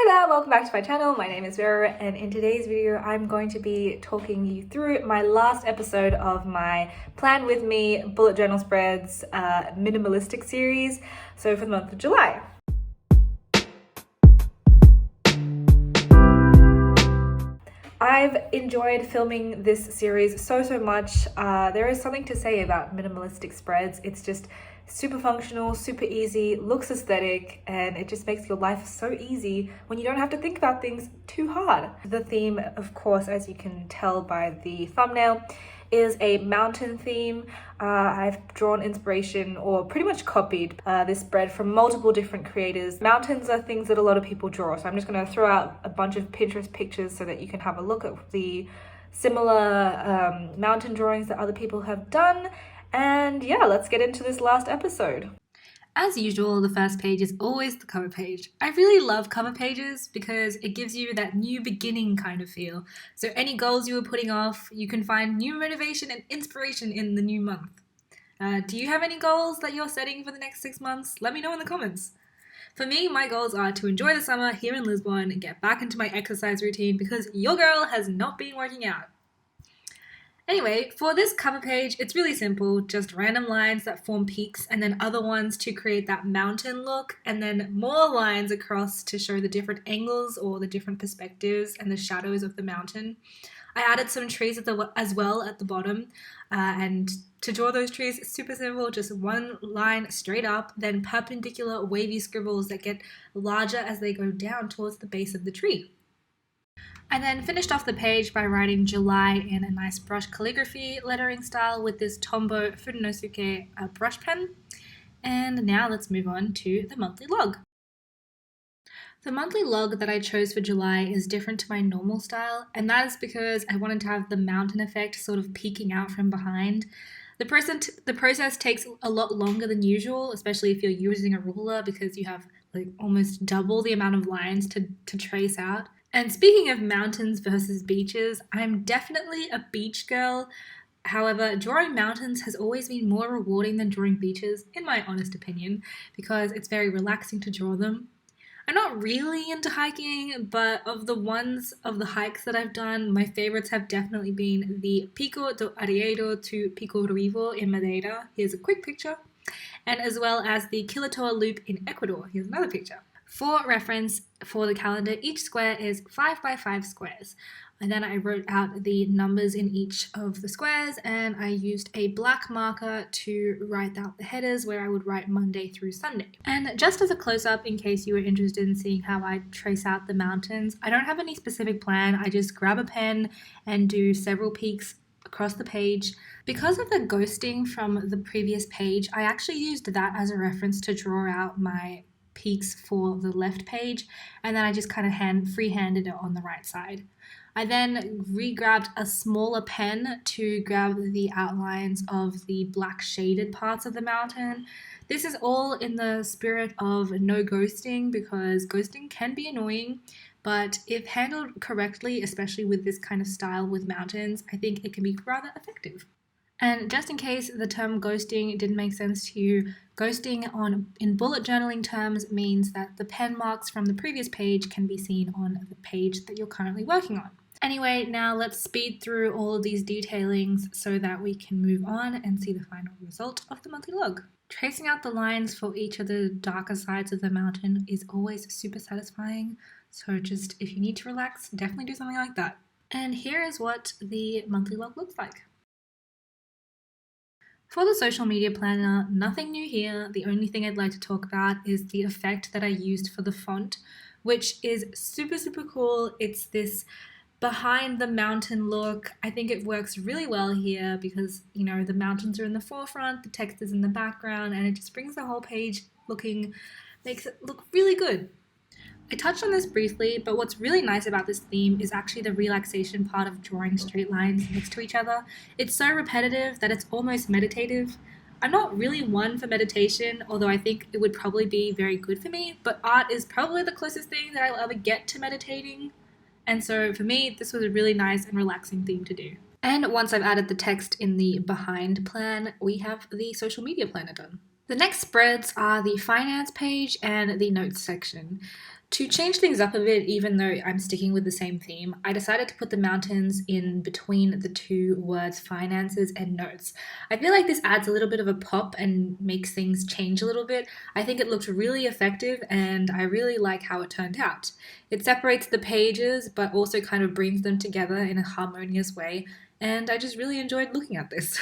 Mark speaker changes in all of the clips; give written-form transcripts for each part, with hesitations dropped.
Speaker 1: Hi there, welcome back to my channel. My name is Vero, and in today's video I'm going to be talking you through my last episode of my Plan With Me bullet journal spreads minimalistic series, so for the month of July. I've enjoyed filming this series so much. There is something to say about minimalistic spreads. It's just super functional, super easy, looks aesthetic, and it just makes your life so easy when you don't have to think about things too hard. The theme, of course, as you can tell by the thumbnail, is a mountain theme. I've drawn inspiration or pretty much copied this spread from multiple different creators. Mountains are things that a lot of people draw, so I'm just going to throw out a bunch of Pinterest pictures so that you can have a look at the similar mountain drawings that other people have done. And yeah, let's get into this last episode.
Speaker 2: As usual, the first page is always the cover page. I really love cover pages because it gives you that new beginning kind of feel. So any goals you were putting off, you can find new motivation and inspiration in the new month. Do you have any goals that you're setting for the next 6 months? Let me know in the comments. For me, my goals are to enjoy the summer here in Lisbon and get back into my exercise routine because your girl has not been working out. Anyway, for this cover page, it's really simple, just random lines that form peaks and then other ones to create that mountain look, and then more lines across to show the different angles or the different perspectives and the shadows of the mountain. I added some trees as well at the bottom, and to draw those trees, it's super simple, just one line straight up, then perpendicular wavy scribbles that get larger as they go down towards the base of the tree. I then finished off the page by writing July in a nice brush calligraphy lettering style with this Tombow Furunosuke brush pen. And now let's move on to the monthly log. The monthly log that I chose for July is different to my normal style, and that is because I wanted to have the mountain effect sort of peeking out from behind. The process takes a lot longer than usual, especially if you're using a ruler, because you have like almost double the amount of lines to trace out. And speaking of mountains versus beaches, I'm definitely a beach girl. However, drawing mountains has always been more rewarding than drawing beaches, in my honest opinion, because it's very relaxing to draw them. I'm not really into hiking, but of the hikes that I've done, my favorites have definitely been the Pico do Arieiro to Pico Ruivo in Madeira. Here's a quick picture. And as well as the Quilatoa Loop in Ecuador. Here's another picture. For reference, for the calendar, each square is 5 by 5 squares. And then I wrote out the numbers in each of the squares, and I used a black marker to write out the headers where I would write Monday through Sunday. And just as a close-up, in case you were interested in seeing how I trace out the mountains, I don't have any specific plan. I just grab a pen and do several peaks across the page. Because of the ghosting from the previous page, I actually used that as a reference to draw out my peaks for the left page, and then I just kind of freehanded it on the right side. I then re-grabbed a smaller pen to grab the outlines of the black shaded parts of the mountain. This is all in the spirit of no ghosting, because ghosting can be annoying, but if handled correctly, especially with this kind of style with mountains, I think it can be rather effective. And just in case the term ghosting didn't make sense to you, ghosting in bullet journaling terms means that the pen marks from the previous page can be seen on the page that you're currently working on. Anyway, now let's speed through all of these detailings so that we can move on and see the final result of the monthly log. Tracing out the lines for each of the darker sides of the mountain is always super satisfying, so just if you need to relax, definitely do something like that. And here is what the monthly log looks like. For the social media planner, nothing new here. The only thing I'd like to talk about is the effect that I used for the font, which is super cool. It's this behind the mountain look. I think it works really well here because, you know, the mountains are in the forefront, the text is in the background, and it just brings the whole page makes it look really good. I touched on this briefly, but what's really nice about this theme is actually the relaxation part of drawing straight lines next to each other. It's so repetitive that it's almost meditative. I'm not really one for meditation, although I think it would probably be very good for me, but art is probably the closest thing that I'll ever get to meditating. And so for me, this was a really nice and relaxing theme to do. And once I've added the text in the behind plan, we have the social media planner done. The next spreads are the finance page and the notes section. To change things up a bit, even though I'm sticking with the same theme, I decided to put the mountains in between the two words finances and notes. I feel like this adds a little bit of a pop and makes things change a little bit. I think it looked really effective and I really like how it turned out. It separates the pages but also kind of brings them together in a harmonious way, and I just really enjoyed looking at this.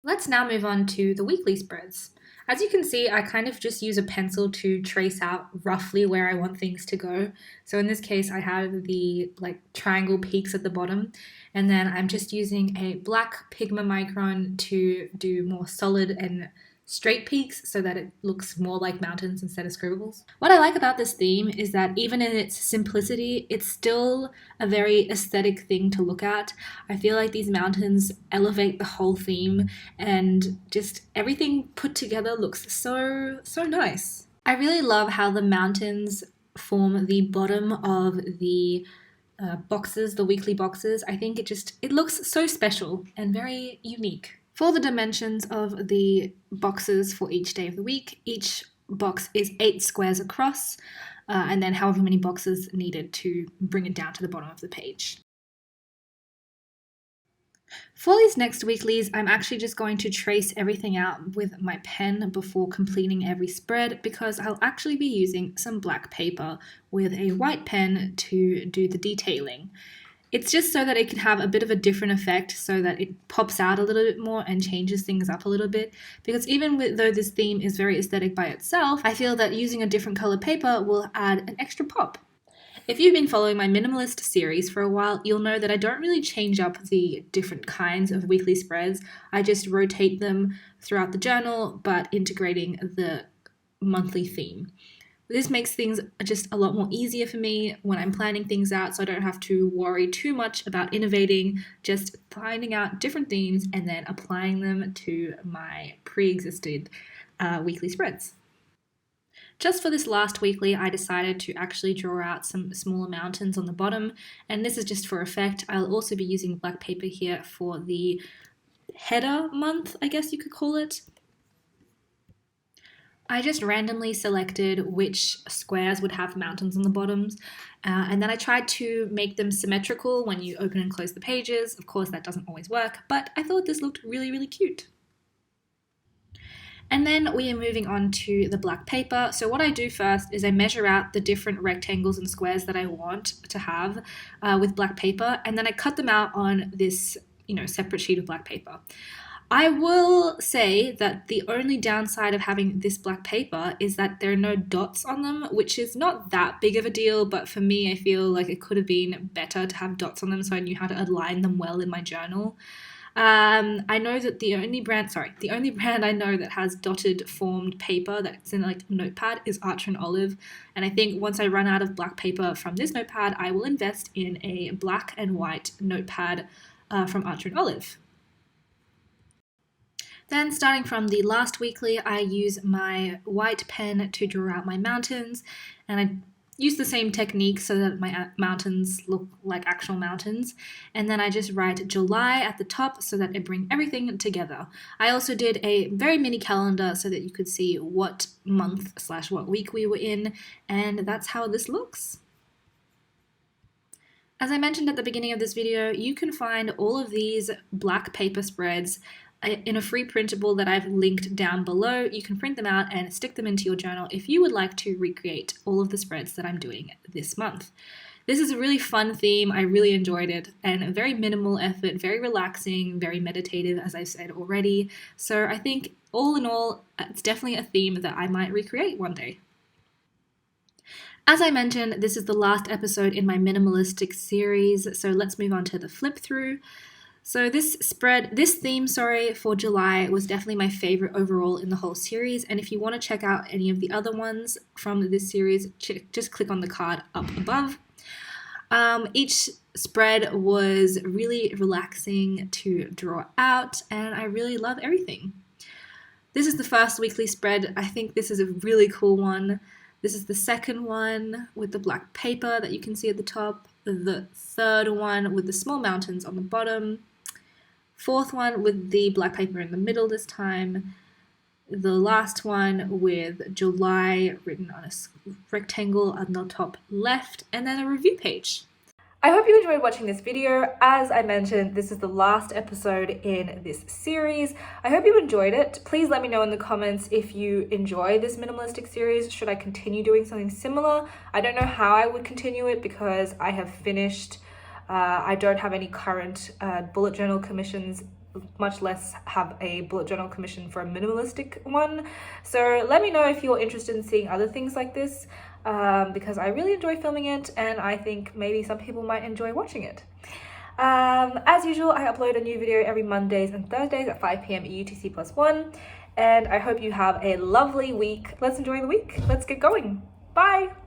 Speaker 2: Let's now move on to the weekly spreads. As you can see, I kind of just use a pencil to trace out roughly where I want things to go. So in this case, I have the triangle peaks at the bottom, and then I'm just using a black Pigma Micron to do more solid and straight peaks so that it looks more like mountains instead of scribbles. What I like about this theme is that even in its simplicity, it's still a very aesthetic thing to look at. I feel like these mountains elevate the whole theme and just everything put together looks so nice. I really love how the mountains form the bottom of the boxes, the weekly boxes. I think it looks so special and very unique. For the dimensions of the boxes for each day of the week, each box is 8 squares across, and then however many boxes needed to bring it down to the bottom of the page. For these next weeklies, I'm actually just going to trace everything out with my pen before completing every spread, because I'll actually be using some black paper with a white pen to do the detailing. It's just so that it can have a bit of a different effect, so that it pops out a little bit more and changes things up a little bit. Because even though this theme is very aesthetic by itself, I feel that using a different color paper will add an extra pop. If you've been following my minimalist series for a while, you'll know that I don't really change up the different kinds of weekly spreads. I just rotate them throughout the journal, but integrating the monthly theme. This makes things just a lot more easier for me when I'm planning things out, so I don't have to worry too much about innovating, just finding out different themes and then applying them to my pre-existed weekly spreads. Just for this last weekly, I decided to actually draw out some smaller mountains on the bottom, and this is just for effect. I'll also be using black paper here for the header month, I guess you could call it. I just randomly selected which squares would have mountains on the bottoms, and then I tried to make them symmetrical when you open and close the pages. Of course, that doesn't always work, but I thought this looked really cute. And then we are moving on to the black paper. So what I do first is I measure out the different rectangles and squares that I want to have with black paper, and then I cut them out on this, separate sheet of black paper. I will say that the only downside of having this black paper is that there are no dots on them, which is not that big of a deal, but for me, I feel like it could have been better to have dots on them so I knew how to align them well in my journal. I know that the only brand I know that has dotted formed paper that's in a notepad is Archer & Olive, and I think once I run out of black paper from this notepad, I will invest in a black and white notepad from Archer & Olive. Then starting from the last weekly, I use my white pen to draw out my mountains, and I use the same technique so that my mountains look like actual mountains, and then I just write July at the top so that it brings everything together. I also did a very mini calendar so that you could see what month/what week we were in, and that's how this looks. As I mentioned at the beginning of this video, you can find all of these black paper spreads in a free printable that I've linked down below. You can print them out and stick them into your journal if you would like to recreate all of the spreads that I'm doing this month. This is a really fun theme. I really enjoyed it, and a very minimal effort, very relaxing, very meditative, as I said already. So I think all in all, it's definitely a theme that I might recreate one day. As I mentioned, this is the last episode in my minimalistic series, so let's move on to the flip through. So this theme for July was definitely my favorite overall in the whole series, and if you want to check out any of the other ones from this series, just click on the card up above. Each spread was really relaxing to draw out, and I really love everything. This is the first weekly spread. I think this is a really cool one. This is the second one with the black paper that you can see at the top, the third one with the small mountains on the bottom, fourth one with the black paper in the middle this time, the last one with July written on a rectangle on the top left, and then a review page.
Speaker 1: I hope you enjoyed watching this video. As I mentioned, this is the last episode in this series. I hope you enjoyed it. Please let me know in the comments if you enjoy this minimalistic series. Should I continue doing something similar? I don't know how I would continue it because I have finished. I don't have any current bullet journal commissions, much less have a bullet journal commission for a minimalistic one. So let me know if you're interested in seeing other things like this. Because I really enjoy filming it and I think maybe some people might enjoy watching it. As usual, I upload a new video every Mondays and Thursdays at 5 p.m. UTC+1, and I hope you have a lovely week. Let's enjoy the week. Let's get going. Bye!